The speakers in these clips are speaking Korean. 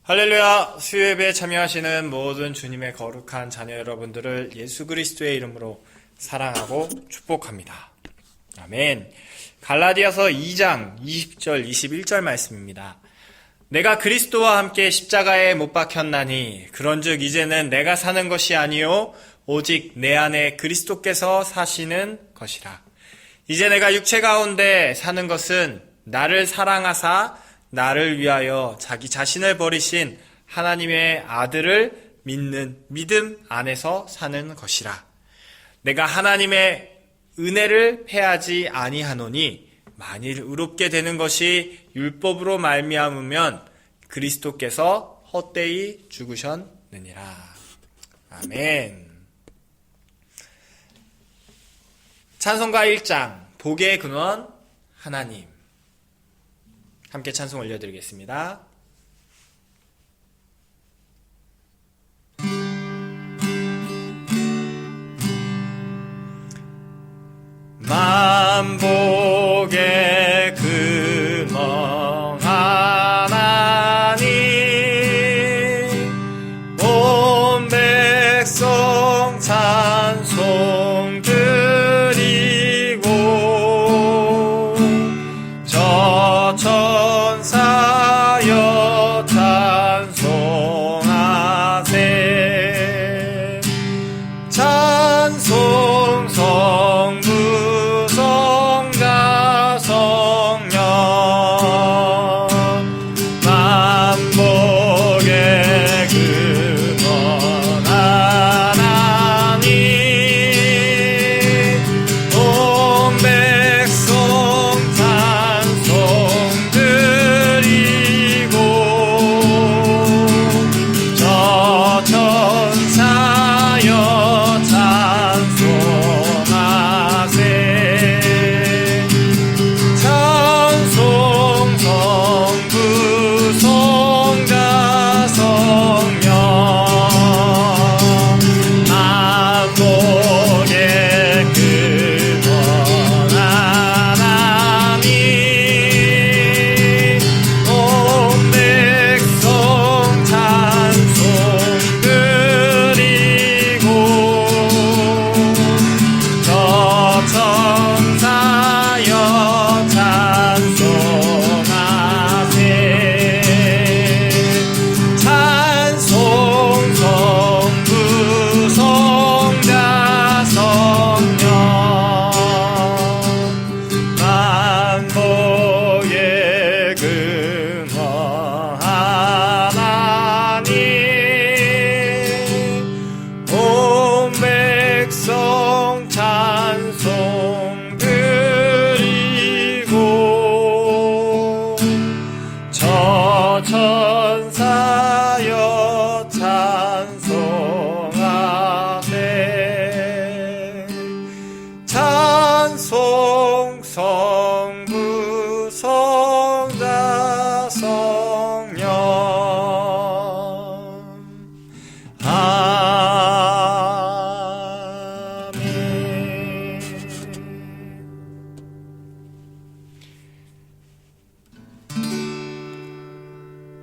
할렐루야! 수요예배에 참여하시는 모든 주님의 거룩한 자녀 여러분들을 예수 그리스도의 이름으로 사랑하고 축복합니다. 아멘. 갈라디아서 2장 20절 21절 말씀입니다. 내가 그리스도와 함께 십자가에 못 박혔나니 그런즉 이제는 내가 사는 것이 아니요 오직 내 안에 그리스도께서 사시는 것이라. 이제 내가 육체 가운데 사는 것은 나를 사랑하사 나를 위하여 자기 자신을 버리신 하나님의 아들을 믿는 믿음 안에서 사는 것이라. 내가 하나님의 은혜를 패하지 아니하노니 만일 의롭게 되는 것이 율법으로 말미암으면 그리스도께서 헛되이 죽으셨느니라. 아멘. 찬송가 1장 복의 근원 하나님. 함께 찬송 올려드리겠습니다. 만복의 근원 하나님, 온 백성 찬송 드리고 저 천사여 찬송하세. 찬송 성부 성자 성령 만복의 근원 하나님, 온 백성 찬송 드리고 저 천사여 찬송하세. 찬송 성부 성자 성령 만복의 근원 하나님, 온 백성 찬송 드리고 저 천사여 찬송하세. 찬송 성부 성자 성령 만복의 근원 하나님, 온 백성 찬송 드리고 저 천사여 찬송하세. 찬송 성부 성자 성령 아멘.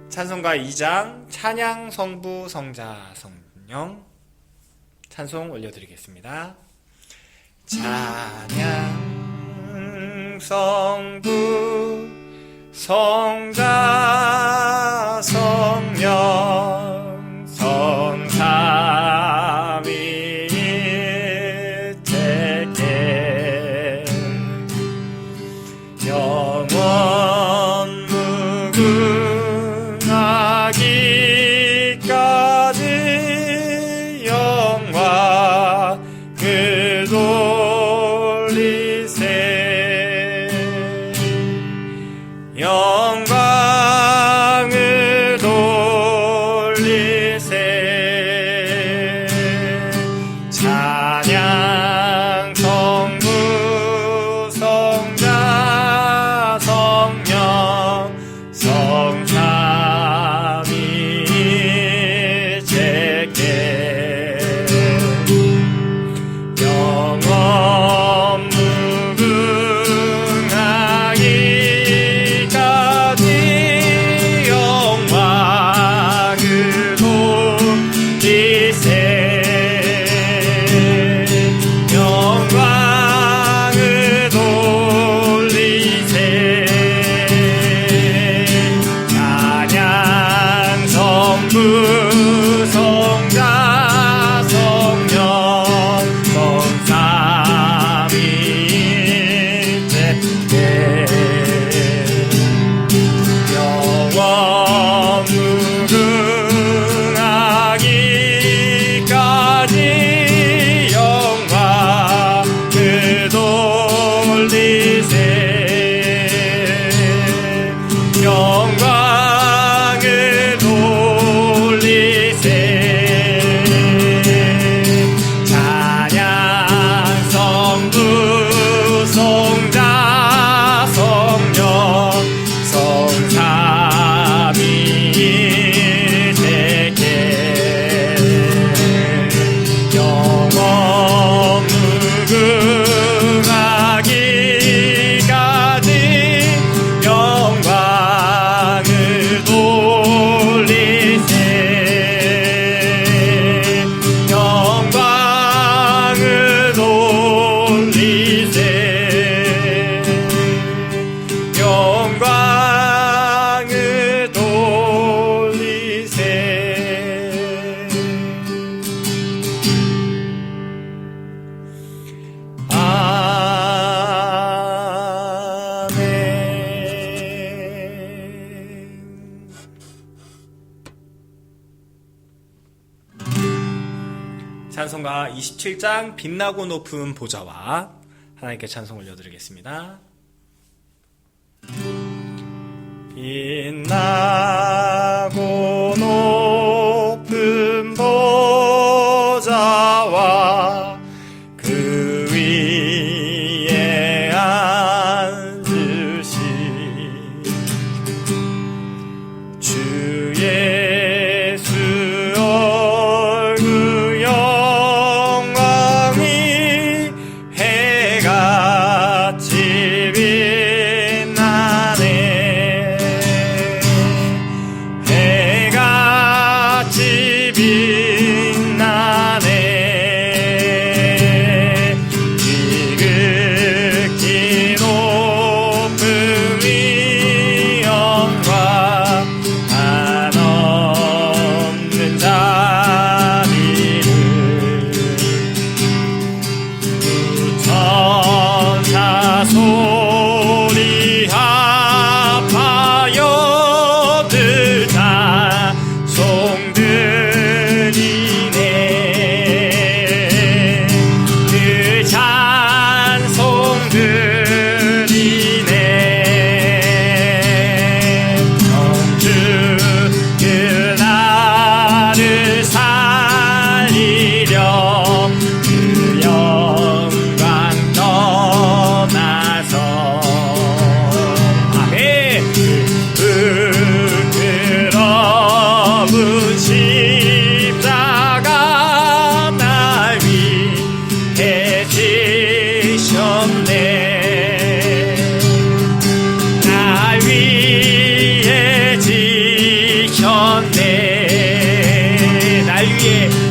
찬송가 2장 찬양 성부 성자 성령 찬송 올려드리겠습니다. 찬양 성부 성자 성령 성삼위일체께 영원 무궁하기까지 영광을 돌리세. 영광을 찬송가 27장 빛나고 높은 보좌와 하나님께 찬송 올려드리겠습니다. 빛나고 높은 보좌와 그 위에 앉으신 주 예수 얼굴 영광이 해같이 빛나네. 해같이 빛나네. 지극히 높은 위엄과 한없는 자비를 천사 소리 합하여 들 찬송 드리네. 그 찬송 드리네. 성주 그 나를 살리려 그 영광 떠나서 아멘. 부끄러운 십자가 날 위해 지셨네. 날 위해 지셨네.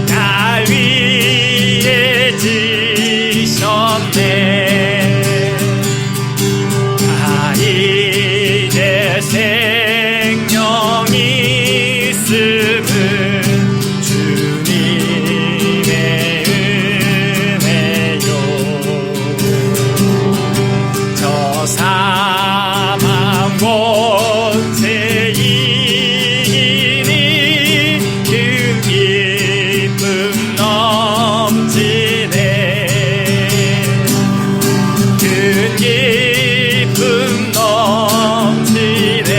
날 위해 지셨네. 아, 이제 생명이 있음은 주님의 은혜요. 저 사망 권세 이기니 큰 기쁨 넘치네. 큰 기쁨 넘치네.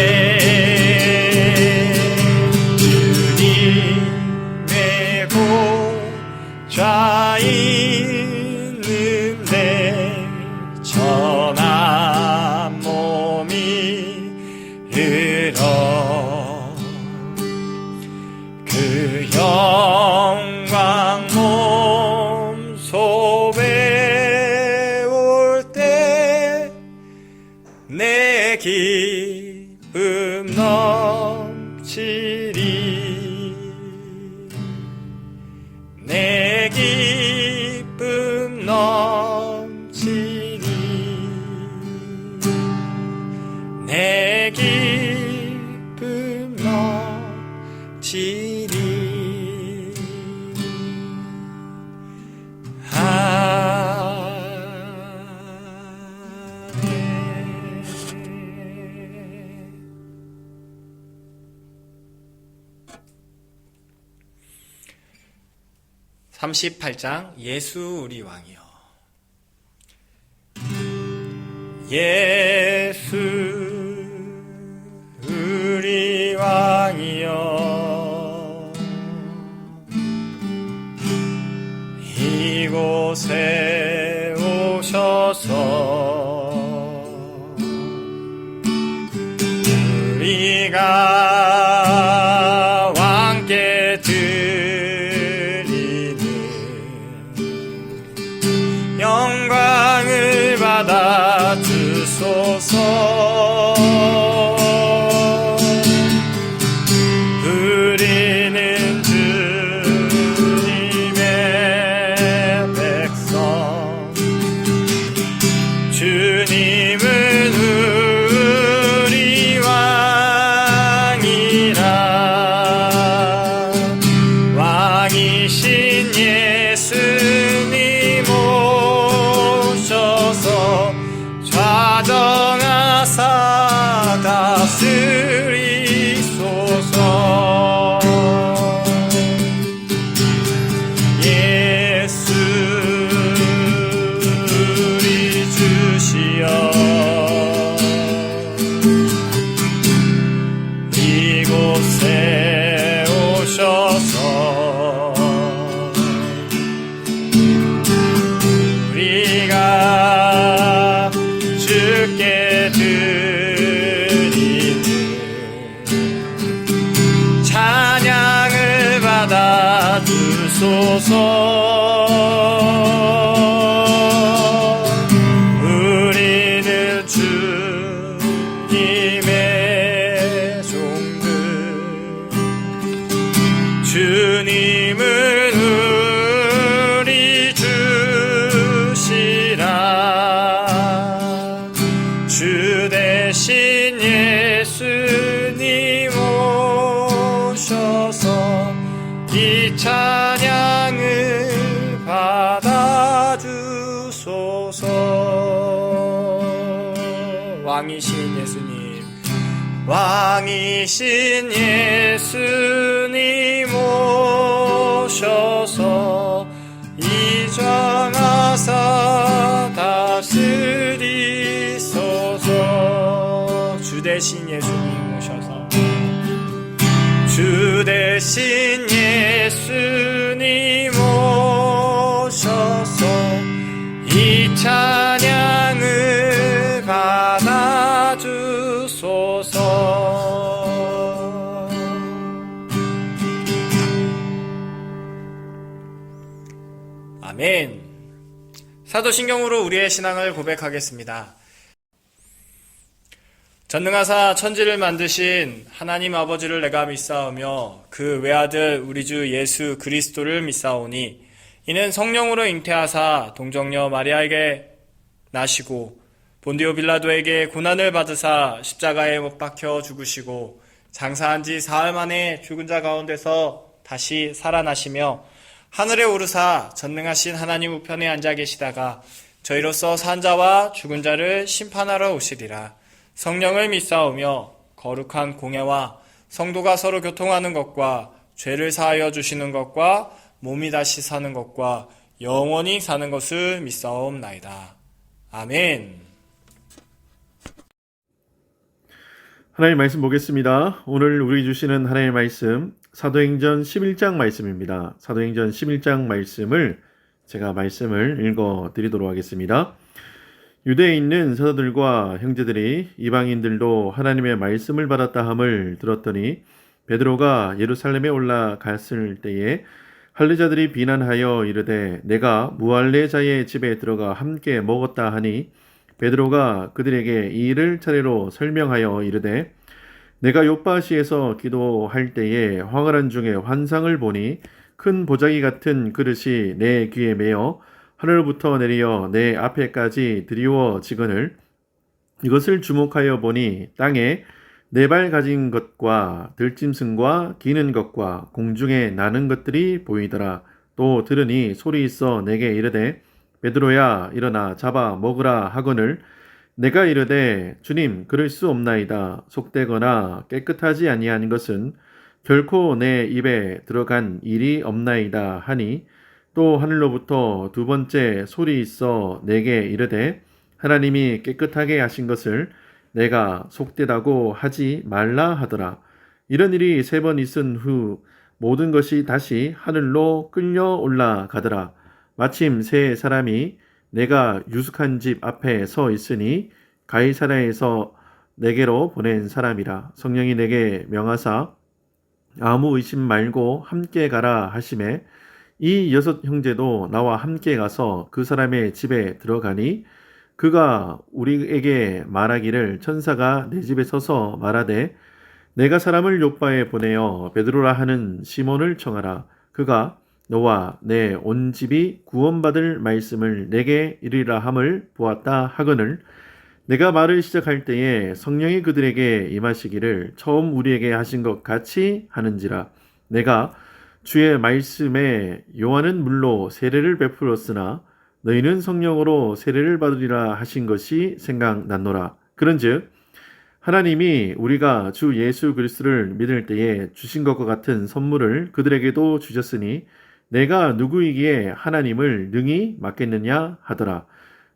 주님의 보좌 있는데 전한 몸이 흘러 그 영광 몸소에 올 때 내 기쁨 넘치리. 내 기쁨 넘치리. 내 기쁨 넘치리. 아멘. 38장 예수 우리 왕이여. 예수 우리 왕이여. 이곳에 오셔서 우리가 왕께 드리는 영광을 받아 주소서. 우리는 주님의 백성 우리는 주님의 종들, 주님은 우리 주시라. 주 대신 예수님 오셔서 이 찬양을 받아주소서. 왕이신 예수님, 왕이신 예수님 오셔서 이정하사 다스리소서. 주 대신 예수님 오셔서, 주 대신 예수님 오셔서 이 찬양을 받아주소서. 아멘. 사도신경으로 우리의 신앙을 고백하겠습니다. 전능하사 천지를 만드신 하나님 아버지를 내가 믿사오며 그 외아들 우리 주 예수 그리스도를 믿사오니 이는 성령으로 잉태하사 동정녀 마리아에게 나시고 본디오 빌라도에게 고난을 받으사 십자가에 못 박혀 죽으시고 장사한 지 사흘 만에 죽은 자 가운데서 다시 살아나시며 하늘에 오르사 전능하신 하나님 우편에 앉아 계시다가 저희로서 산 자와 죽은 자를 심판하러 오시리라. 성령을 믿사오며 거룩한 공예와 성도가 서로 교통하는 것과 죄를 사하여 주시는 것과 몸이 다시 사는 것과 영원히 사는 것을 믿사옵나이다. 아멘. 하나님 말씀 보겠습니다. 오늘 우리 주시는 하나님의 말씀 사도행전 11장 말씀입니다. 사도행전 11장 말씀을 제가 말씀을 읽어 드리도록 하겠습니다. 유대에 있는 사도들과 형제들이 이방인들도 하나님의 말씀을 받았다 함을 들었더니 베드로가 예루살렘에 올라갔을 때에 할례자들이 비난하여 이르되 내가 무할례자의 집에 들어가 함께 먹었다 하니 베드로가 그들에게 이 일을 차례로 설명하여 이르되 내가 요빠시에서 기도할 때에 황홀한 중에 환상을 보니 큰 보자기 같은 그릇이 내 귀에 매어 하늘로부터 내려 내 앞에까지 드리워지거늘 이것을 주목하여 보니 땅에 네 발 가진 것과 들짐승과 기는 것과 공중에 나는 것들이 보이더라. 또 들으니 소리 있어 내게 이르되 베드로야 일어나 잡아 먹으라 하거늘 내가 이르되 주님 그럴 수 없나이다. 속되거나 깨끗하지 아니한 것은 결코 내 입에 들어간 일이 없나이다 하니 또 하늘로부터 두 번째 소리 있어 내게 이르되 하나님이 깨끗하게 하신 것을 내가 속되다고 하지 말라 하더라. 이런 일이 세 번 있은 후 모든 것이 다시 하늘로 끌려 올라가더라. 마침 세 사람이 내가 유숙한 집 앞에 서 있으니 가이사랴에서 내게로 보낸 사람이라. 성령이 내게 명하사 아무 의심 말고 함께 가라 하시매 이 여섯 형제도 나와 함께 가서 그 사람의 집에 들어가니 그가 우리에게 말하기를 천사가 내 집에 서서 말하되 내가 사람을 요빠에 보내어 베드로라 하는 시몬을 청하라. 그가 너와 내 온 집이 구원받을 말씀을 내게 이르리라 함을 보았다 하거늘 내가 말을 시작할 때에 성령이 그들에게 임하시기를 처음 우리에게 하신 것 같이 하는지라. 내가 주의 말씀에 요한은 물로 세례를 베풀었으나 너희는 성령으로 세례를 받으리라 하신 것이 생각났노라. 그런즉 하나님이 우리가 주 예수 그리스도를 믿을 때에 주신 것과 같은 선물을 그들에게도 주셨으니 내가 누구이기에 하나님을 능히 맡겠느냐 하더라.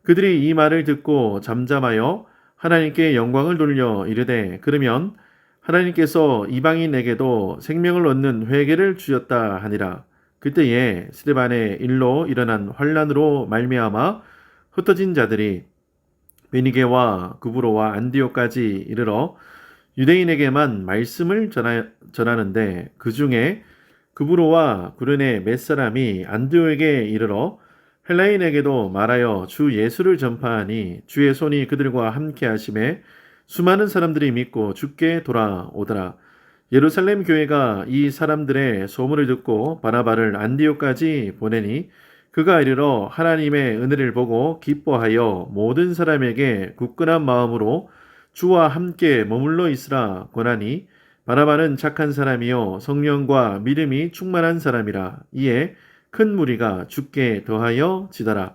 그들이 이 말을 듣고 잠잠하여 하나님께 영광을 돌려 이르되 그러면 하나님께서 이방인에게도 생명을 얻는 회개를 주셨다 하니라. 그때에 스데반의 일로 일어난 환란으로 말미암아 흩어진 자들이 베니게와 구브로와 안디옥까지 이르러 유대인에게만 말씀을 전하는데 그 중에 그브로와 구르네 몇 사람이 안디옥에 이르러 헬라인에게도 말하여 주 예수를 전파하니 주의 손이 그들과 함께 하심에 수많은 사람들이 믿고 주께 돌아오더라. 예루살렘 교회가 이 사람들의 소문을 듣고 바나바를 안디옥까지 보내니 그가 이르러 하나님의 은혜를 보고 기뻐하여 모든 사람에게 굳건한 마음으로 주와 함께 머물러 있으라 권하니 바나바는 착한 사람이요 성령과 믿음이 충만한 사람이라. 이에 큰 무리가 주께 더하여 지더라.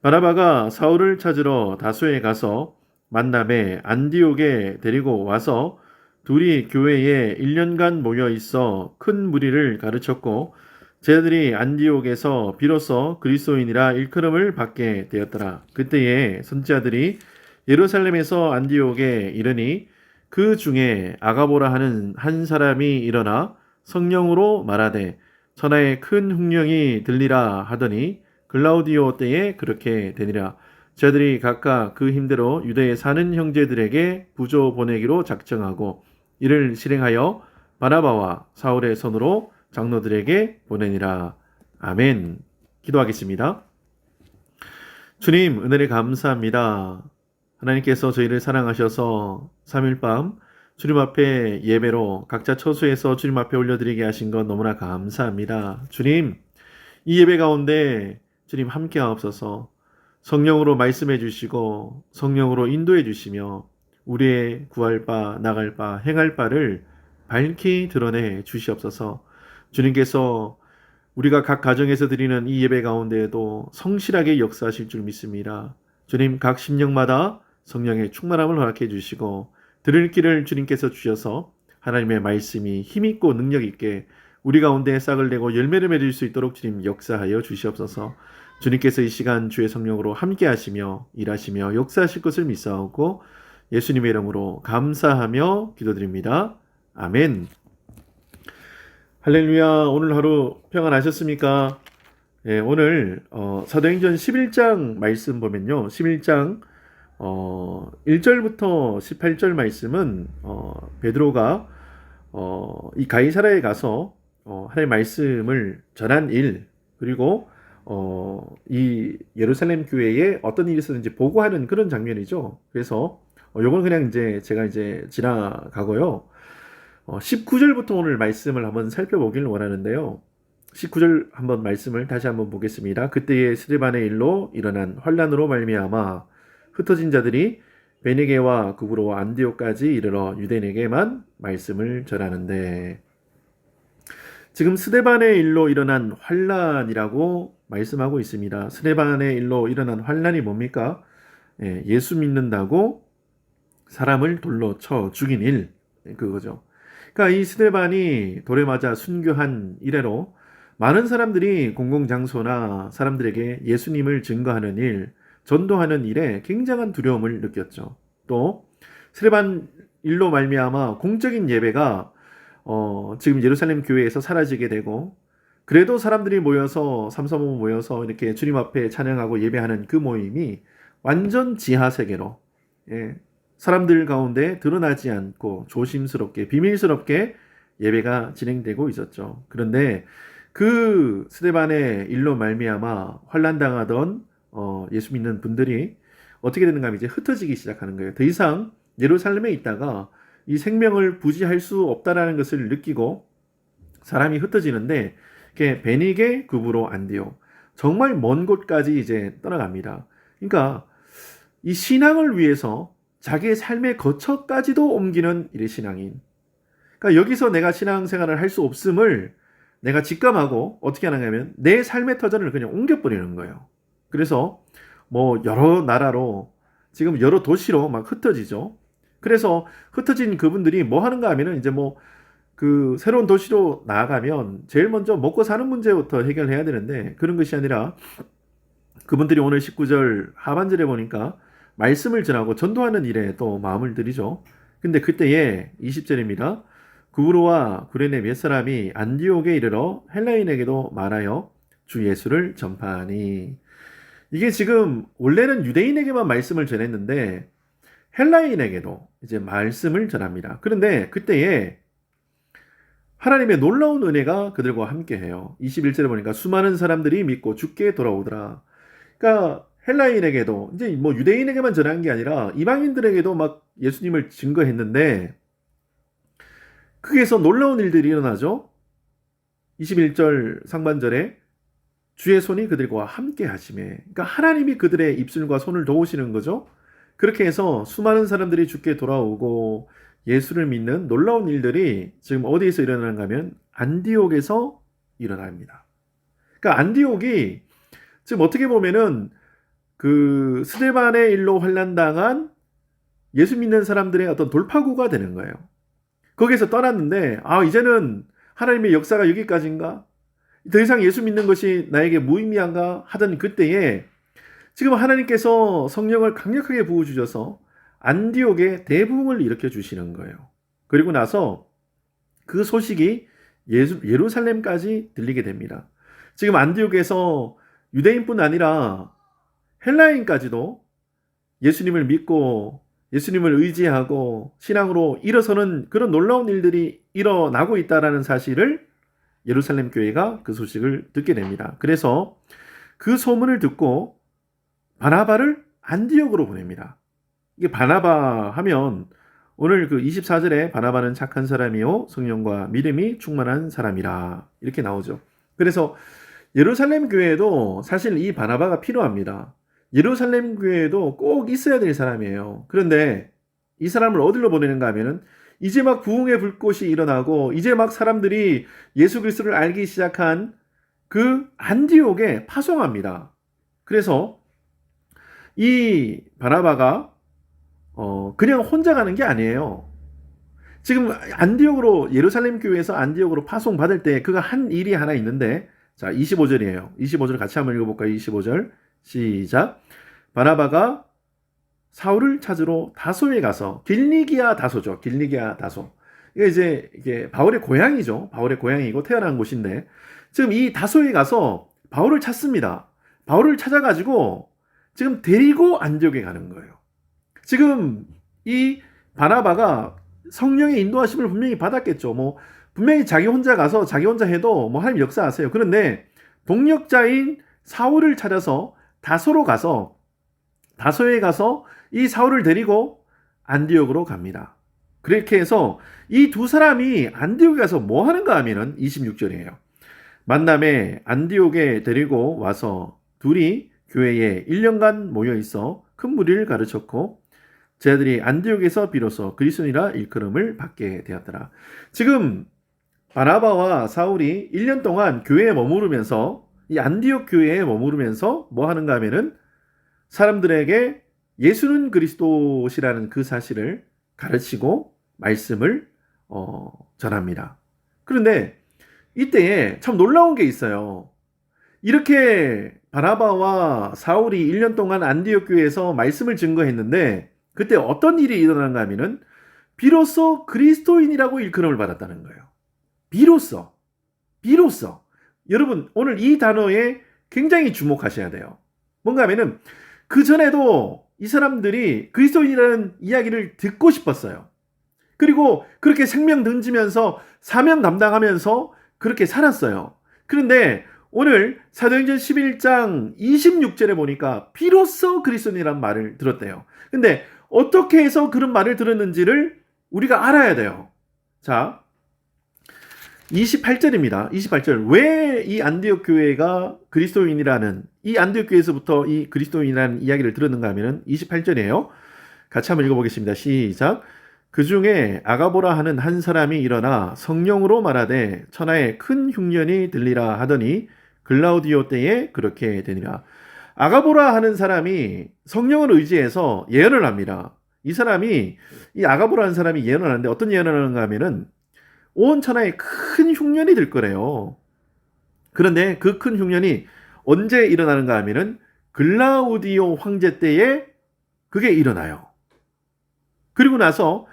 바나바가 사울을 찾으러 다소에 가서 만남에 안디옥에 데리고 와서 둘이 교회에 1년간 모여 있어 큰 무리를 가르쳤고 쟤들이 안디옥에서 비로소 그리스도인이라 일컬음을 받게 되었더라. 그때에 선지자들이 예루살렘에서 안디옥에 이르니 그 중에 아가보라 하는 한 사람이 일어나 성령으로 말하되 천하에 큰 흉령이 들리라 하더니 글라우디오 때에 그렇게 되니라. 저들이 각각 그 힘대로 유대에 사는 형제들에게 부조 보내기로 작정하고 이를 실행하여 바나바와 사울의 손으로 장로들에게 보내니라. 아멘. 기도하겠습니다. 주님, 은혜를 감사합니다. 하나님께서 저희를 사랑하셔서 3일 밤 주님 앞에 예배로 각자 처소에서 주님 앞에 올려드리게 하신 것 너무나 감사합니다. 주님, 이 예배 가운데 주님 함께 하옵소서. 성령으로 말씀해 주시고 성령으로 인도해 주시며 우리의 구할 바, 나갈 바, 행할 바를 밝히 드러내 주시옵소서. 주님께서 우리가 각 가정에서 드리는 이 예배 가운데에도 성실하게 역사하실 줄 믿습니다. 주님, 각 심령마다 성령의 충만함을 허락해 주시고 들을 길을 주님께서 주셔서 하나님의 말씀이 힘있고 능력있게 우리 가운데 싹을 내고 열매를 맺을 수 있도록 주님 역사하여 주시옵소서. 주님께서 이 시간 주의 성령으로 함께 하시며 일하시며 역사하실 것을 믿사오고 예수님의 이름으로 감사하며 기도드립니다. 아멘. 할렐루야. 오늘 하루 평안하셨습니까? 예, 오늘 사도행전 11장 말씀 보면요. 11장 1절부터 18절 말씀은 베드로가 이 가이사라에 가서 하나님의 말씀을 전한 일, 그리고 이 예루살렘 교회에 어떤 일이 있었는지 보고하는 그런 장면이죠. 그래서 요건 그냥 이제 제가 이제 지나가고요. 19절부터 오늘 말씀을 한번 살펴보길 원하는데요. 19절 한번 말씀을 다시 한번 보겠습니다. 그때의 스데반의 일로 일어난 환란으로 말미암아 흩어진 자들이 베니게와 구브로와 안디옥까지 이르러 유대인에게만 말씀을 전하는데, 지금 스데반의 일로 일어난 환란이라고 말씀하고 있습니다. 스데반의 일로 일어난 환란이 뭡니까? 예수 믿는다고 사람을 돌로 쳐 죽인 일, 그거죠. 그러니까 이 스데반이 돌에 맞아 순교한 이래로 많은 사람들이 공공장소나 사람들에게 예수님을 증거하는 일, 전도하는 일에 굉장한 두려움을 느꼈죠. 또 스데반 일로 말미암아 공적인 예배가 지금 예루살렘 교회에서 사라지게 되고, 그래도 사람들이 모여서 삼삼오오 모여서 이렇게 주님 앞에 찬양하고 예배하는 그 모임이 완전 지하 세계로, 사람들 가운데 드러나지 않고 조심스럽게 비밀스럽게 예배가 진행되고 있었죠. 그런데 그 스데반의 일로 말미암아 환난당하던 예수 믿는 분들이 어떻게 되는가 하면 이제 흩어지기 시작하는 거예요. 더 이상 예루살렘에 있다가 이 생명을 부지할 수 없다라는 것을 느끼고 사람이 흩어지는데, 베니게, 구브로, 안디옥, 정말 먼 곳까지 이제 떠나갑니다. 그러니까 이 신앙을 위해서 자기의 삶의 거처까지도 옮기는 이 신앙인. 그러니까 여기서 내가 신앙생활을 할 수 없음을 내가 직감하고 어떻게 하느냐면 내 삶의 터전을 그냥 옮겨버리는 거예요. 그래서 뭐 여러 나라로, 지금 여러 도시로 막 흩어지죠. 그래서 흩어진 그분들이 뭐 하는가 하면은 이제 뭐 그 새로운 도시로 나아가면 제일 먼저 먹고 사는 문제부터 해결해야 되는데, 그런 것이 아니라 그분들이 오늘 19절 하반절에 보니까 말씀을 전하고 전도하는 일에 또 마음을 들이죠. 근데 그때에 20절입니다. 구브로와 구레네 몇 사람이 안디옥에 이르러 헬라인에게도 말하여 주 예수를 전파하니, 이게 지금 원래는 유대인에게만 말씀을 전했는데 헬라인에게도 이제 말씀을 전합니다. 그런데 그때에 하나님의 놀라운 은혜가 그들과 함께해요. 21절에 보니까 수많은 사람들이 믿고 주께 돌아오더라. 그러니까 헬라인에게도 이제 뭐 유대인에게만 전한 게 아니라 이방인들에게도 막 예수님을 증거했는데 거기에서 놀라운 일들이 일어나죠. 21절 상반절에 주의 손이 그들과 함께 하심에, 그러니까 하나님이 그들의 입술과 손을 도우시는 거죠. 그렇게 해서 수많은 사람들이 주께 돌아오고 예수를 믿는 놀라운 일들이 지금 어디에서 일어나는가 하면 안디옥에서 일어납니다. 그러니까 안디옥이 지금 어떻게 보면은 그 스데반의 일로 환난당한 예수 믿는 사람들의 어떤 돌파구가 되는 거예요. 거기에서 떠났는데 이제는 하나님의 역사가 여기까지인가? 더 이상 예수 믿는 것이 나에게 무의미한가 하던 그때에 지금 하나님께서 성령을 강력하게 부어주셔서 안디옥에 대부흥을 일으켜 주시는 거예요. 그리고 나서 그 소식이 예루살렘까지 들리게 됩니다. 지금 안디옥에서 유대인뿐 아니라 헬라인까지도 예수님을 믿고 예수님을 의지하고 신앙으로 일어서는 그런 놀라운 일들이 일어나고 있다는 사실을 예루살렘 교회가 그 소식을 듣게 됩니다. 그래서 그 소문을 듣고 바나바를 안디옥으로 보냅니다. 이게 바나바 하면 오늘 그 24절에 바나바는 착한 사람이요 성령과 믿음이 충만한 사람이라 이렇게 나오죠. 그래서 예루살렘 교회에도 사실 이 바나바가 필요합니다. 예루살렘 교회에도 꼭 있어야 될 사람이에요. 그런데 이 사람을 어디로 보내는가 하면은 이제 막 부흥의 불꽃이 일어나고 이제 막 사람들이 예수 그리스도를 알기 시작한 그 안디옥에 파송합니다. 그래서 이 바나바가 그냥 혼자 가는 게 아니에요. 지금 안디옥으로 예루살렘 교회에서 안디옥으로 파송 받을 때 그가 한 일이 하나 있는데 자 25절이에요. 25절 같이 한번 읽어볼까요? 25절 시작. 바나바가 사울을 찾으러 다소에 가서 길리기아 다소죠. 길리기아 다소. 이게 바울의 고향이죠. 바울의 고향이고 태어난 곳인데 지금 이 다소에 가서 바울을 찾습니다. 바울을 찾아가지고 지금 데리고 안디옥에 가는 거예요. 지금 이 바나바가 성령의 인도하심을 분명히 받았겠죠. 뭐 분명히 자기 혼자 가서 자기 혼자 해도 뭐 하나님 역사하세요. 그런데 동역자인 사울을 찾아서 다소로 가서 다소에 가서 이 사울을 데리고 안디옥으로 갑니다. 그렇게 해서 이 두 사람이 안디옥에 가서 뭐 하는가 하면은 26절이에요. 만남에 안디옥에 데리고 와서 둘이 교회에 1년간 모여 있어 큰 무리를 가르쳤고 제자들이 안디옥에서 비로소 그리스도인이라 일컬음을 받게 되었더라. 지금 바나바와 사울이 1년 동안 교회에 머무르면서 이 안디옥 교회에 머무르면서 뭐 하는가 하면은 사람들에게 예수는 그리스도시라는 그 사실을 가르치고 말씀을 전합니다. 그런데 이때에 참 놀라운 게 있어요. 이렇게 바나바와 사울이 1년 동안 안디옥 교회에서 말씀을 증거했는데 그때 어떤 일이 일어난가 하면은 비로소 그리스도인이라고 일컬음을 받았다는 거예요. 비로소. 여러분 오늘 이 단어에 굉장히 주목하셔야 돼요. 뭔가 하면은 그 전에도 이 사람들이 그리스도인이라는 이야기를 듣고 싶었어요. 그리고 그렇게 생명 던지면서 사명 감당하면서 그렇게 살았어요. 그런데 오늘 사도행전 11장 26절에 보니까 비로소 그리스도인이라는 말을 들었대요. 근데 어떻게 해서 그런 말을 들었는지를 우리가 알아야 돼요. 자, 28절입니다. 28절. 왜 이 안디옥 교회가 그리스도인이라는 이 안디옥 교회에서부터 이 그리스도인이라는 이야기를 들었는가 하면은 28절이에요. 같이 한번 읽어보겠습니다. 시작. 그 중에 아가보라 하는 한 사람이 일어나 성령으로 말하되 천하에 큰 흉년이 들리라 하더니 글라우디오 때에 그렇게 되니라. 아가보라 하는 사람이 성령을 의지해서 예언을 합니다. 이 아가보라 하는 사람이 예언을 하는데 어떤 예언을 하는가 하면은 온 천하에 큰 흉년이 들 거래요. 그런데 그 큰 흉년이 언제 일어나는가 하면은 글라우디오 황제 때에 그게 일어나요. 그리고 나서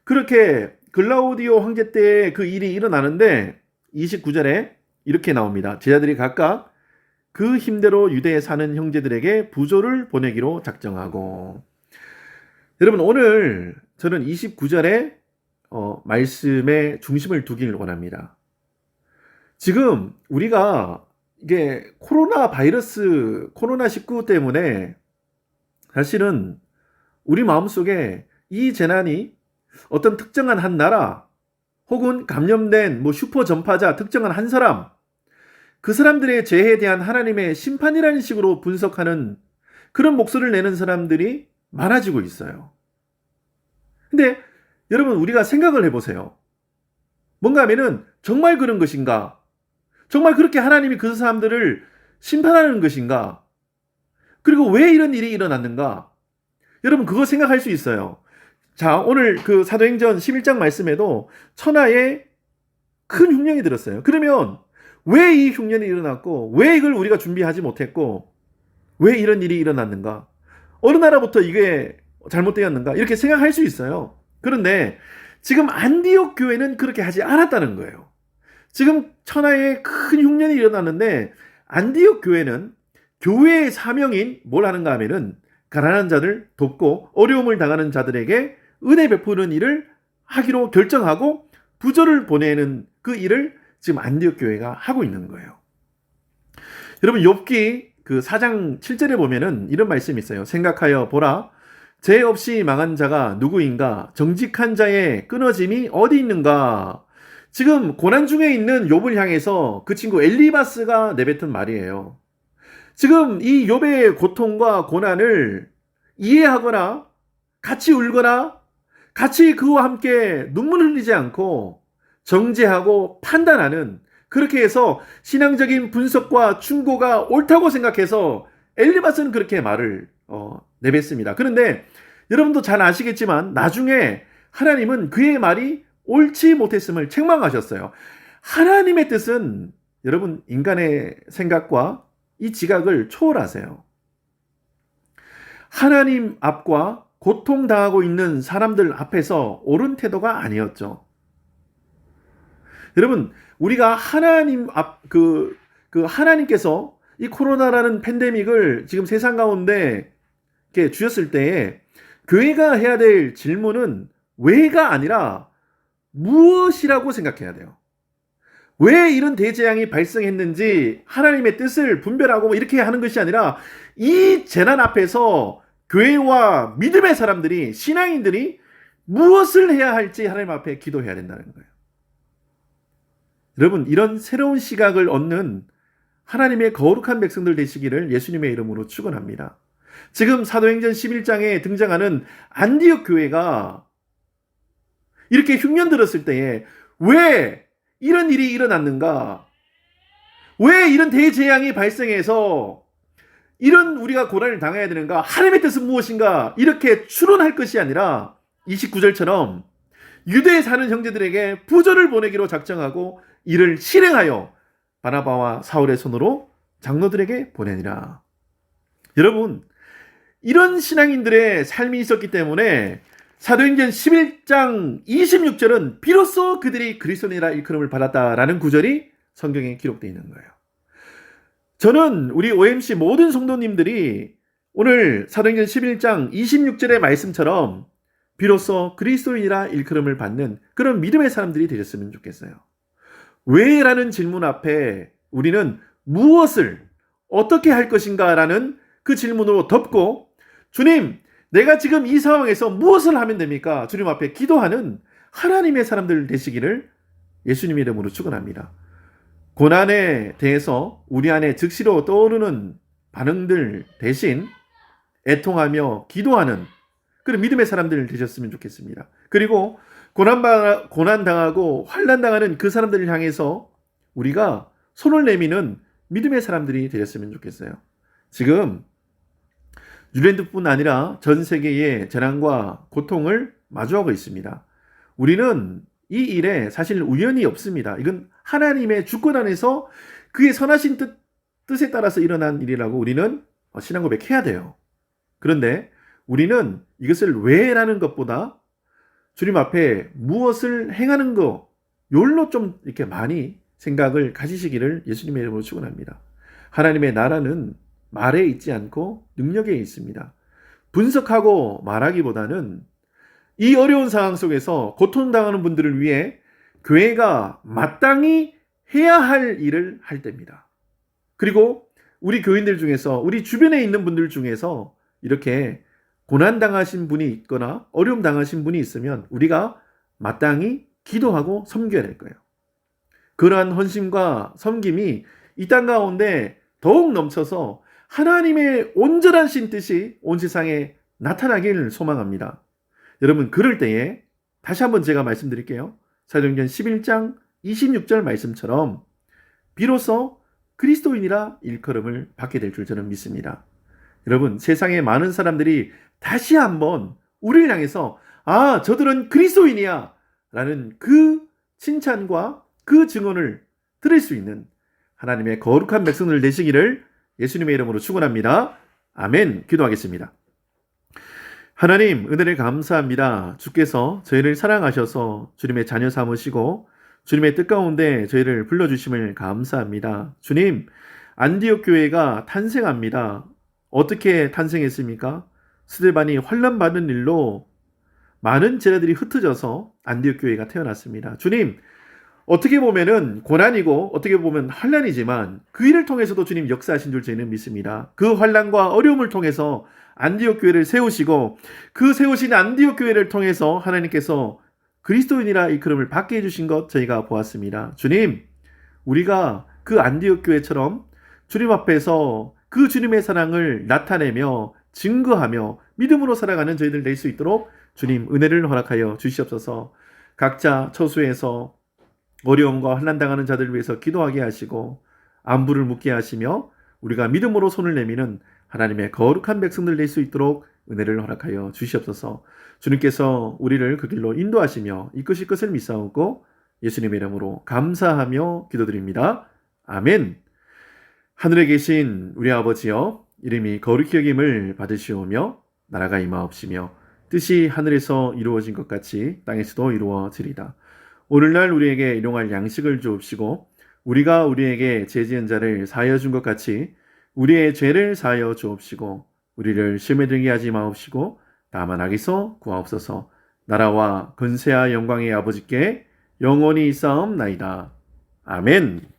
그렇게 글라우디오 황제 때에 그 일이 일어나는데 29절에 이렇게 나옵니다. 제자들이 각각 그 힘대로 유대에 사는 형제들에게 부조를 보내기로 작정하고. 여러분 오늘 저는 29절에 말씀에 중심을 두길 원합니다. 지금 우리가 이게 코로나19 때문에 사실은 우리 마음속에 이 재난이 어떤 특정한 한 나라 혹은 감염된 슈퍼 전파자 특정한 한 사람, 그 사람들의 죄에 대한 하나님의 심판이라는 식으로 분석하는 그런 목소리를 내는 사람들이 많아지고 있어요. 근데 여러분, 우리가 생각을 해보세요. 뭔가 하면은 정말 그런 것인가? 정말 그렇게 하나님이 그 사람들을 심판하는 것인가? 그리고 왜 이런 일이 일어났는가? 여러분, 그거 생각할 수 있어요. 자, 오늘 그 사도행전 11장 말씀에도 천하에 큰 흉년이 들었어요. 그러면 왜 이 흉년이 일어났고, 왜 이걸 우리가 준비하지 못했고, 왜 이런 일이 일어났는가? 어느 나라부터 이게 잘못되었는가? 이렇게 생각할 수 있어요. 그런데 지금 안디옥 교회는 그렇게 하지 않았다는 거예요. 지금 천하에 큰 흉년이 일어났는데 안디옥 교회는 교회의 사명인 뭘 하는가 하면은 가난한 자들 돕고 어려움을 당하는 자들에게 은혜 베푸는 일을 하기로 결정하고 부조를 보내는 그 일을 지금 안디옥 교회가 하고 있는 거예요. 여러분, 욥기 그 4장 7절에 보면은 이런 말씀이 있어요. 생각하여 보라, 죄 없이 망한 자가 누구인가? 정직한 자의 끊어짐이 어디 있는가? 지금 고난 중에 있는 욥을 향해서 그 친구 엘리바스가 내뱉은 말이에요. 지금 이 욥의 고통과 고난을 이해하거나 같이 울거나 같이 그와 함께 눈물 흘리지 않고 정죄하고 판단하는, 그렇게 해서 신앙적인 분석과 충고가 옳다고 생각해서 엘리바스는 그렇게 말을 내뱉습니다. 그런데 여러분도 잘 아시겠지만 나중에 하나님은 그의 말이 옳지 못했음을 책망하셨어요. 하나님의 뜻은 여러분 인간의 생각과 이 지각을 초월하세요. 하나님 앞과 고통당하고 있는 사람들 앞에서 옳은 태도가 아니었죠. 여러분, 우리가 하나님 하나님께서 이 코로나라는 팬데믹을 지금 세상 가운데 이렇게 주셨을 때에 교회가 해야 될 질문은 왜가 아니라 무엇이라고 생각해야 돼요. 왜 이런 대재앙이 발생했는지 하나님의 뜻을 분별하고 이렇게 하는 것이 아니라 이 재난 앞에서 교회와 믿음의 사람들이, 신앙인들이 무엇을 해야 할지 하나님 앞에 기도해야 된다는 거예요. 여러분, 이런 새로운 시각을 얻는 하나님의 거룩한 백성들 되시기를 예수님의 이름으로 축원합니다. 지금 사도행전 11장에 등장하는 안디옥 교회가 이렇게 흉년 들었을 때에 왜 이런 일이 일어났는가? 왜 이런 대재앙이 발생해서 이런 우리가 고난을 당해야 되는가? 하나님의 뜻은 무엇인가? 이렇게 추론할 것이 아니라 29절처럼 유대에 사는 형제들에게 부조를 보내기로 작정하고 이를 실행하여 바나바와 사울의 손으로 장로들에게 보내니라. 여러분, 이런 신앙인들의 삶이 있었기 때문에 사도행전 11장 26절은 비로소 그들이 그리스도인이라 일컬음을 받았다라는 구절이 성경에 기록되어 있는 거예요. 저는 우리 OMC 모든 성도님들이 오늘 사도행전 11장 26절의 말씀처럼 비로소 그리스도인이라 일컬음을 받는 그런 믿음의 사람들이 되셨으면 좋겠어요. 왜? 라는 질문 앞에 우리는 무엇을 어떻게 할 것인가 라는 그 질문으로 덮고, 주님, 내가 지금 이 상황에서 무엇을 하면 됩니까? 주님 앞에 기도하는 하나님의 사람들 되시기를 예수님의 이름으로 축원합니다. 고난에 대해서 우리 안에 즉시로 떠오르는 반응들 대신 애통하며 기도하는 그런 믿음의 사람들 되셨으면 좋겠습니다. 그리고 고난당하고 환난당하는 그 사람들을 향해서 우리가 손을 내미는 믿음의 사람들이 되셨으면 좋겠어요. 지금 뉴질랜드뿐 아니라 전 세계의 재난과 고통을 마주하고 있습니다. 우리는 이 일에 사실 우연이 없습니다. 이건 하나님의 주권 안에서 그의 선하신 뜻에 따라서 일어난 일이라고 우리는 신앙 고백해야 돼요. 그런데 우리는 이것을 왜라는 것보다 주님 앞에 무엇을 행하는 거, 요일로 좀 이렇게 많이 생각을 가지시기를 예수님의 이름으로 축원합니다. 하나님의 나라는 말에 있지 않고 능력에 있습니다. 분석하고 말하기보다는 이 어려운 상황 속에서 고통당하는 분들을 위해 교회가 마땅히 해야 할 일을 할 때입니다. 그리고 우리 교인들 중에서, 우리 주변에 있는 분들 중에서 이렇게 고난당하신 분이 있거나 어려움 당하신 분이 있으면 우리가 마땅히 기도하고 섬겨야 될 거예요. 그러한 헌신과 섬김이 이 땅 가운데 더욱 넘쳐서 하나님의 온전하신 뜻이 온 세상에 나타나길 소망합니다. 여러분, 그럴 때에 다시 한번 제가 말씀드릴게요. 사도행전 11장 26절 말씀처럼 비로소 그리스도인이라 일컬음을 받게 될 줄 저는 믿습니다. 여러분, 세상에 많은 사람들이 다시 한번 우리를 향해서 저들은 그리스도인이야 라는 그 칭찬과 그 증언을 들을 수 있는 하나님의 거룩한 백성들 되시기를 예수님의 이름으로 축원합니다. 아멘. 기도하겠습니다. 하나님, 은혜를 감사합니다. 주께서 저희를 사랑하셔서 주님의 자녀 삼으시고 주님의 뜻 가운데 저희를 불러주심을 감사합니다. 주님, 안디옥 교회가 탄생합니다. 어떻게 탄생했습니까? 스데반이 환난받은 일로 많은 제자들이 흩어져서 안디옥 교회가 태어났습니다. 주님, 어떻게 보면은 고난이고 어떻게 보면 환난이지만 그 일을 통해서도 주님 역사하신 줄 저희는 믿습니다. 그 환난과 어려움을 통해서 안디옥 교회를 세우시고 그 세우신 안디옥 교회를 통해서 하나님께서 그리스도인이라 일컬음을 받게 해주신 것 저희가 보았습니다. 주님, 우리가 그 안디옥 교회처럼 주님 앞에서 그 주님의 사랑을 나타내며 증거하며 믿음으로 살아가는 저희들 될 수 있도록 주님 은혜를 허락하여 주시옵소서. 각자 처소에서 어려움과 환난당하는 자들을 위해서 기도하게 하시고 안부를 묻게 하시며 우리가 믿음으로 손을 내미는 하나님의 거룩한 백성들 될 수 있도록 은혜를 허락하여 주시옵소서. 주님께서 우리를 그 길로 인도하시며 이끄실 것을 믿사오고 예수님의 이름으로 감사하며 기도드립니다. 아멘. 하늘에 계신 우리 아버지여, 이름이 거룩히 여김을 받으시오며 나라가 임하옵시며 뜻이 하늘에서 이루어진 것 같이 땅에서도 이루어지리다. 오늘날 우리에게 일용할 양식을 주옵시고 우리가 우리에게 죄 지은 자를 사하여 준 것 같이 우리의 죄를 사하여 주옵시고 우리를 시험에 들게 하지 마옵시고 다만 악에서 구하옵소서. 나라와 권세와 영광의 아버지께 영원히 있사옵나이다. 아멘.